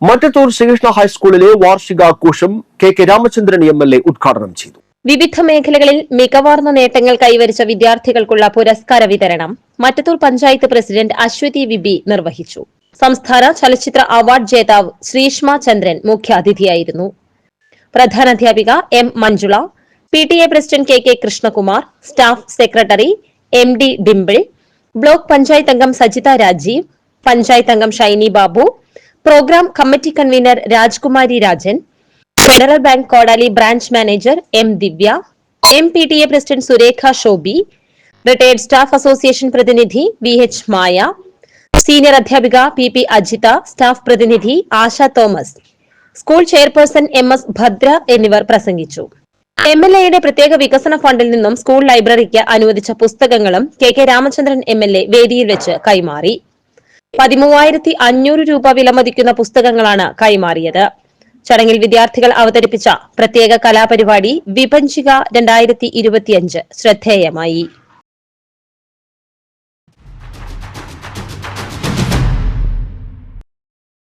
മറ്റത്തൂർ ശ്രീകൃഷ്ണ ഹൈസ്കൂളിലെ വാർഷികാഘോഷം K Ramachandran MLA ഉദ്ഘാടനം ചെയ്തു. വിവിധ മേഖലകളിൽ മികവാർന്ന നേട്ടങ്ങൾ കൈവരിച്ച വിദ്യാർത്ഥികൾക്കുള്ള പുരസ്കാര വിതരണം മറ്റത്തൂർ പഞ്ചായത്ത് പ്രസിഡന്റ് അശ്വതി വിബി നിർവഹിച്ചു. സംസ്ഥാന ചലച്ചിത്ര അവാർഡ് ജേതാവ് ശ്രീഷ്മ ചന്ദ്രൻ മുഖ്യാതിഥിയായിരുന്നു. പ്രധാനാധ്യാപിക M. Manjula, PTA president KK Krishnakumar, staff secretary MD Dimple, block panchayat അംഗം സജിത രാജീവ്, പഞ്ചായത്ത് അംഗം Shiny Babu, programme committee convener Rajkumari Rajan, Federal Bank Kodali branch manager M. Divya, MPTA president Surekha Shobi, retired staff association പ്രതിനിധി VH മായ, സീനിയർ അധ്യാപിക PP അജിത, സ്റ്റാഫ് പ്രതിനിധി Asha Thomas, school chairperson MS Bhadra എന്നിവർ പ്രസംഗിച്ചു. MLAയുടെ പ്രത്യേക വികസന ഫണ്ടിൽ നിന്നും സ്കൂൾ ലൈബ്രറിക്ക് അനുവദിച്ച പുസ്തകങ്ങളും KK രാമചന്ദ്രൻ MLA വേദിയിൽ വെച്ച് കൈമാറി. 13,500 രൂപ വിലമതിക്കുന്ന പുസ്തകങ്ങളാണ് കൈമാറിയത്. ചടങ്ങിൽ വിദ്യാർത്ഥികൾ അവതരിപ്പിച്ച പ്രത്യേക കലാപരിപാടി വിപഞ്ചിക 2025 ശ്രദ്ധേയമായി.